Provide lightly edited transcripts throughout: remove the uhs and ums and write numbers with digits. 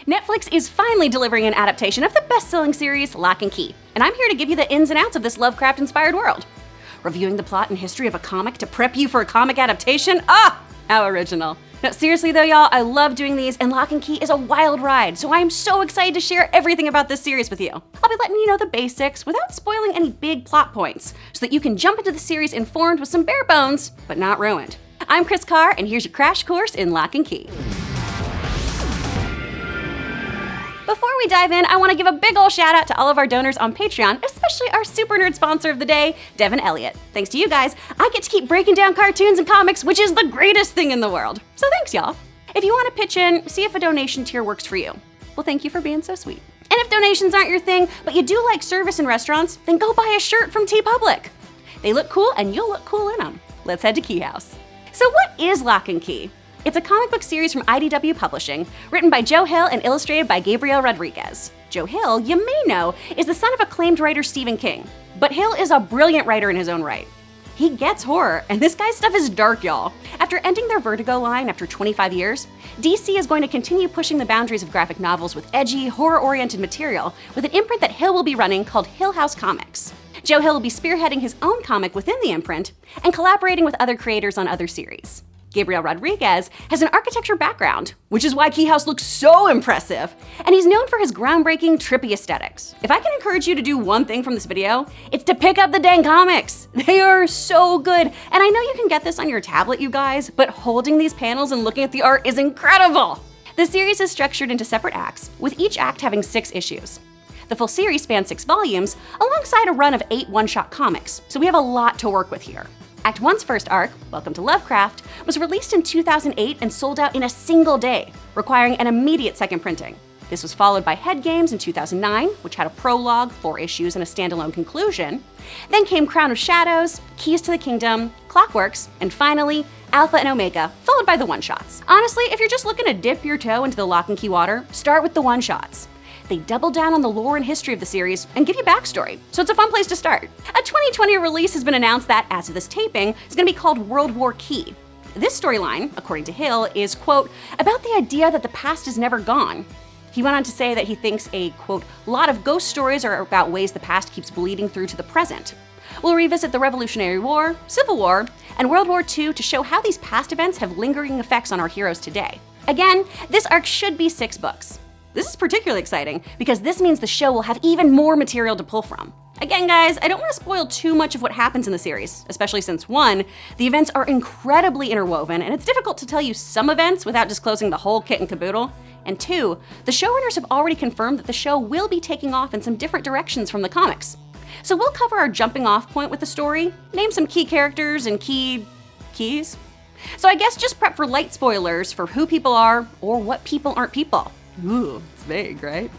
Netflix is finally delivering an adaptation of the best-selling series Locke Key, and I'm here to give you the ins and outs of this Lovecraft-inspired world. Reviewing the plot and history of a comic to prep you for a comic adaptation? Ah, how original. No, seriously though, y'all, I love doing these, and Locke Key is a wild ride, so I am so excited to share everything about this series with you. I'll be letting you know the basics without spoiling any big plot points, so that you can jump into the series informed with some bare bones, but not ruined. I'm Chris Carr, and here's your crash course in Locke Key. Before we dive in, I want to give a big ol' shout out to all of our donors on Patreon, especially our super nerd sponsor of the day, Devin Elliott. Thanks to you guys, I get to keep breaking down cartoons and comics, which is the greatest thing in the world. So thanks, y'all. If you want to pitch in, see if a donation tier works for you. Well, thank you for being so sweet. And if donations aren't your thing, but you do like service in restaurants, then go buy a shirt from TeePublic. They look cool and you'll look cool in them. Let's head to Key House. So what is Locke Key? It's a comic book series from IDW Publishing, written by Joe Hill and illustrated by Gabriel Rodriguez. Joe Hill, you may know, is the son of acclaimed writer Stephen King. But Hill is a brilliant writer in his own right. He gets horror, and this guy's stuff is dark, y'all. After ending their Vertigo line after 25 years, DC is going to continue pushing the boundaries of graphic novels with edgy, horror-oriented material with an imprint that Hill will be running called Hill House Comics. Joe Hill will be spearheading his own comic within the imprint and collaborating with other creators on other series. Gabriel Rodriguez has an architecture background, which is why Key House looks so impressive, and he's known for his groundbreaking, trippy aesthetics. If I can encourage you to do one thing from this video, it's to pick up the dang comics. They are so good, and I know you can get this on your tablet, you guys, but holding these panels and looking at the art is incredible. The series is structured into separate acts, with each act having 6 issues. The full series spans 6 volumes, alongside a run of 8 one-shot comics, so we have a lot to work with here. Act 1's first arc, Welcome to Lovecraft, was released in 2008 and sold out in a single day, requiring an immediate second printing. This was followed by Head Games in 2009, which had a prologue, 4 issues, and a standalone conclusion. Then came Crown of Shadows, Keys to the Kingdom, Clockworks, and finally, Alpha and Omega, followed by the one-shots. Honestly, if you're just looking to dip your toe into the Locke Key water, start with the one-shots. They double down on the lore and history of the series and give you backstory, so it's a fun place to start. A 2020 release has been announced that, as of this taping, is going to be called World War Key. This storyline, according to Hill, is, quote, about the idea that the past is never gone. He went on to say that he thinks a, quote, lot of ghost stories are about ways the past keeps bleeding through to the present. We'll revisit the Revolutionary War, Civil War, and World War II to show how these past events have lingering effects on our heroes today. Again, this arc should be 6 books. This is particularly exciting because this means the show will have even more material to pull from. Again, guys, I don't want to spoil too much of what happens in the series, especially since 1, the events are incredibly interwoven and it's difficult to tell you some events without disclosing the whole kit and caboodle, and 2, the showrunners have already confirmed that the show will be taking off in some different directions from the comics. So we'll cover our jumping off point with the story, name some key characters and keys. So I guess just prep for light spoilers for who people are or what people aren't people. Ooh, it's vague, right?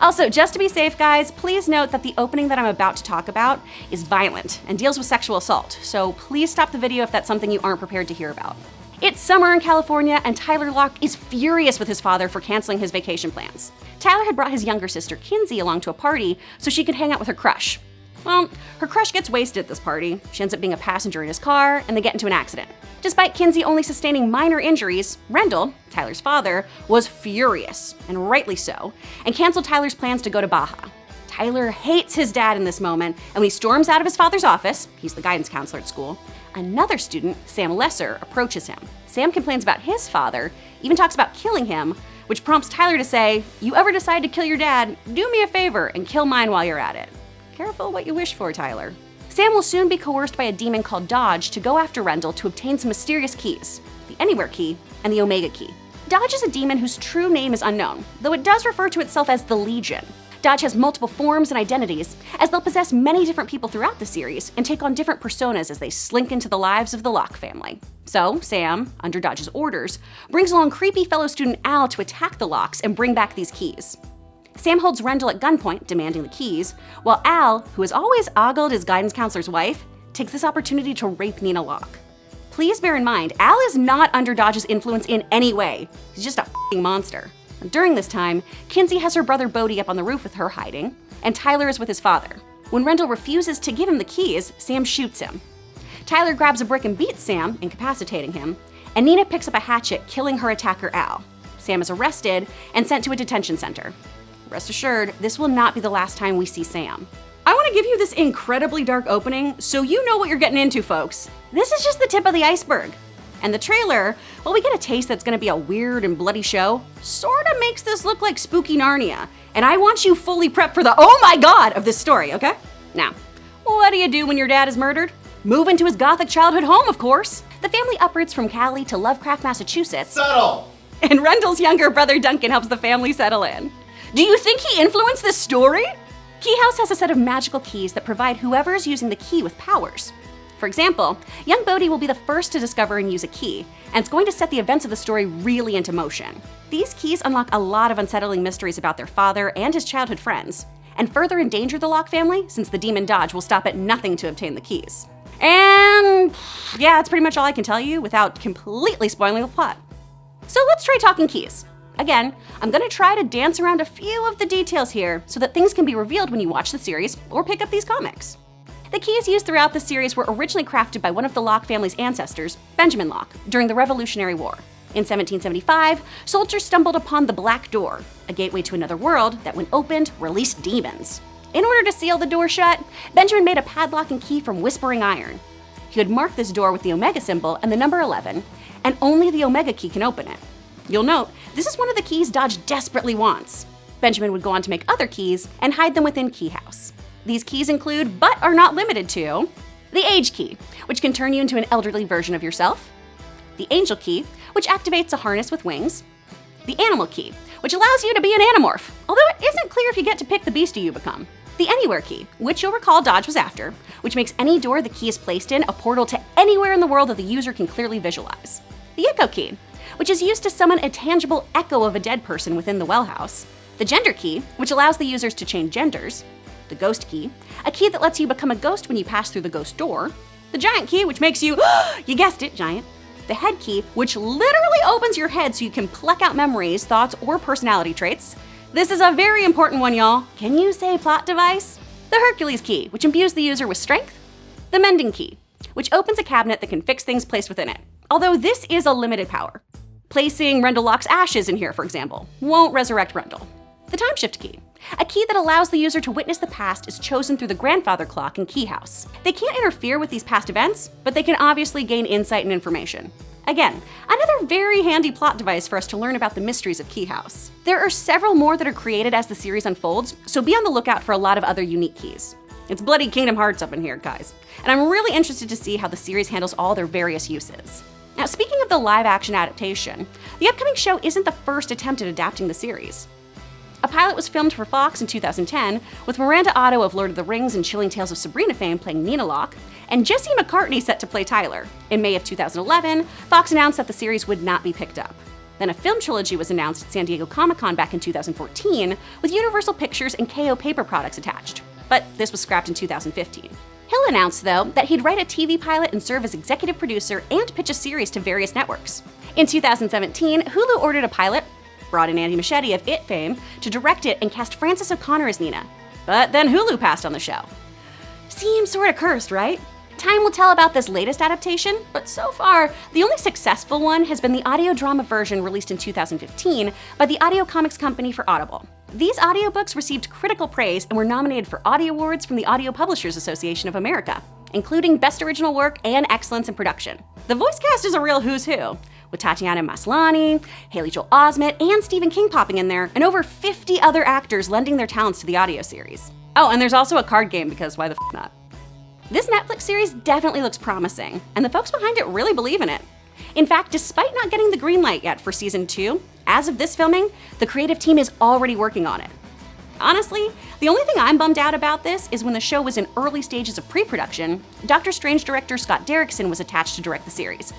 Also, just to be safe, guys, please note that the opening that I'm about to talk about is violent and deals with sexual assault, so please stop the video if that's something you aren't prepared to hear about. It's summer in California, and Tyler Locke is furious with his father for canceling his vacation plans. Tyler had brought his younger sister, Kinsey, along to a party so she could hang out with her crush. Well, her crush gets wasted at this party. She ends up being a passenger in his car, and they get into an accident. Despite Kinsey only sustaining minor injuries, Rendell, Tyler's father, was furious, and rightly so, and canceled Tyler's plans to go to Baja. Tyler hates his dad in this moment, and when he storms out of his father's office, he's the guidance counselor at school, another student, Sam Lesser, approaches him. Sam complains about his father, even talks about killing him, which prompts Tyler to say, "You ever decide to kill your dad, do me a favor and kill mine while you're at it." Careful what you wish for, Tyler. Sam will soon be coerced by a demon called Dodge to go after Rendell to obtain some mysterious keys, the Anywhere Key and the Omega Key. Dodge is a demon whose true name is unknown, though it does refer to itself as the Legion. Dodge has multiple forms and identities, as they'll possess many different people throughout the series and take on different personas as they slink into the lives of the Locke family. So, Sam, under Dodge's orders, brings along creepy fellow student Al to attack the Lockes and bring back these keys. Sam holds Rendell at gunpoint, demanding the keys, while Al, who has always ogled his guidance counselor's wife, takes this opportunity to rape Nina Locke. Please bear in mind, Al is not under Dodge's influence in any way. He's just a f***ing monster. During this time, Kinsey has her brother Bodhi up on the roof with her hiding, and Tyler is with his father. When Rendell refuses to give him the keys, Sam shoots him. Tyler grabs a brick and beats Sam, incapacitating him, and Nina picks up a hatchet, killing her attacker Al. Sam is arrested and sent to a detention center. Rest assured, this will not be the last time we see Sam. I want to give you this incredibly dark opening so you know what you're getting into, folks. This is just the tip of the iceberg. And the trailer, well, we get a taste that's going to be a weird and bloody show, sort of makes this look like spooky Narnia. And I want you fully prepped for the oh my god of this story, okay? Now, what do you do when your dad is murdered? Move into his gothic childhood home, of course. The family uproots from Cali to Lovecraft, Massachusetts. Settle! And Rendell's younger brother Duncan helps the family settle in. Do you think he influenced this story? Key House has a set of magical keys that provide whoever is using the key with powers. For example, young Bodhi will be the first to discover and use a key, and it's going to set the events of the story really into motion. These keys unlock a lot of unsettling mysteries about their father and his childhood friends, and further endanger the Locke family since the demon Dodge will stop at nothing to obtain the keys. And yeah, that's pretty much all I can tell you without completely spoiling the plot. So let's try talking keys. Again, I'm gonna try to dance around a few of the details here so that things can be revealed when you watch the series or pick up these comics. The keys used throughout the series were originally crafted by one of the Locke family's ancestors, Benjamin Locke, during the Revolutionary War. In 1775, soldiers stumbled upon the Black Door, a gateway to another world that when opened, released demons. In order to seal the door shut, Benjamin made a padlock and key from whispering iron. He would mark this door with the Omega symbol and the number 11, and only the Omega key can open it. You'll note, this is one of the keys Dodge desperately wants. Benjamin would go on to make other keys and hide them within Key House. These keys include, but are not limited to, the Age Key, which can turn you into an elderly version of yourself, the Angel Key, which activates a harness with wings, the Animal Key, which allows you to be an Animorph, although it isn't clear if you get to pick the beastie you become, the Anywhere Key, which you'll recall Dodge was after, which makes any door the key is placed in a portal to anywhere in the world that the user can clearly visualize, the Echo Key, which is used to summon a tangible echo of a dead person within the well house, the Gender Key, which allows the users to change genders, the Ghost Key, a key that lets you become a ghost when you pass through the ghost door, the Giant Key, which makes you, you guessed it, giant, the Head Key, which literally opens your head so you can pluck out memories, thoughts, or personality traits. This is a very important one, y'all. Can you say plot device? The Hercules Key, which imbues the user with strength, the Mending Key, which opens a cabinet that can fix things placed within it, although this is a limited power. Placing Rendell Locke's ashes in here, for example, won't resurrect Rendell. The Time Shift Key, a key that allows the user to witness the past is chosen through the grandfather clock in Key House. They can't interfere with these past events, but they can obviously gain insight and information. Again, another very handy plot device for us to learn about the mysteries of Key House. There are several more that are created as the series unfolds, so be on the lookout for a lot of other unique keys. It's bloody Kingdom Hearts up in here, guys. And I'm really interested to see how the series handles all their various uses. Now, speaking of the live-action adaptation, the upcoming show isn't the first attempt at adapting the series. A pilot was filmed for Fox in 2010, with Miranda Otto of Lord of the Rings and Chilling Tales of Sabrina fame playing Nina Locke, and Jesse McCartney set to play Tyler. In May of 2011, Fox announced that the series would not be picked up. Then a film trilogy was announced at San Diego Comic-Con back in 2014, with Universal Pictures and KO Paper Products attached. But this was scrapped in 2015. Hill announced, though, that he'd write a TV pilot and serve as executive producer and pitch a series to various networks. In 2017, Hulu ordered a pilot, brought in Andy Muschietti of It fame to direct it and cast Frances O'Connor as Nina. But then Hulu passed on the show. Seems sorta cursed, right? Time will tell about this latest adaptation, but so far, the only successful one has been the audio drama version released in 2015 by the audio comics company for Audible. These audiobooks received critical praise and were nominated for Audio Awards from the Audio Publishers Association of America, including Best Original Work and Excellence in Production. The voice cast is a real who's who, with Tatiana Maslany, Haley Joel Osment, and Stephen King popping in there, and over 50 other actors lending their talents to the audio series. Oh, and there's also a card game because why the f not? This Netflix series definitely looks promising, and the folks behind it really believe in it. In fact, despite not getting the green light yet for season 2, as of this filming, the creative team is already working on it. Honestly, the only thing I'm bummed out about this is when the show was in early stages of pre-production, Doctor Strange director Scott Derrickson was attached to direct the series,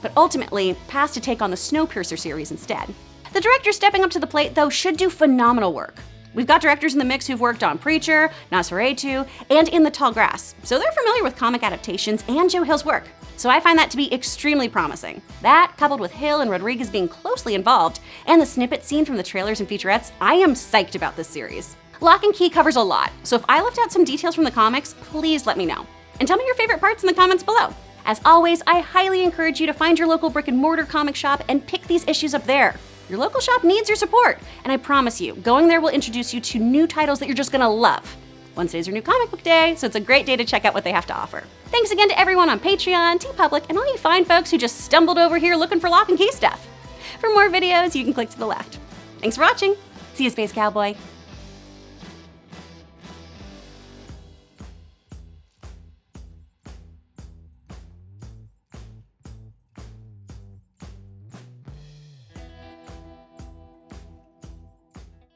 but ultimately passed to take on the Snowpiercer series instead. The director stepping up to the plate, though, should do phenomenal work. We've got directors in the mix who've worked on Preacher, Nosferatu, and In the Tall Grass, so they're familiar with comic adaptations and Joe Hill's work. So I find that to be extremely promising. That, coupled with Hill and Rodriguez being closely involved, and the snippet seen from the trailers and featurettes, I am psyched about this series. Locke Key covers a lot, so if I left out some details from the comics, please let me know. And tell me your favorite parts in the comments below. As always, I highly encourage you to find your local brick and mortar comic shop and pick these issues up there. Your local shop needs your support, and I promise you, going there will introduce you to new titles that you're just gonna love. Wednesday's your new comic book day, so it's a great day to check out what they have to offer. Thanks again to everyone on Patreon, TeePublic, and all you fine folks who just stumbled over here looking for Locke and Key stuff. For more videos, you can click to the left. Thanks for watching. See you, Space Cowboy.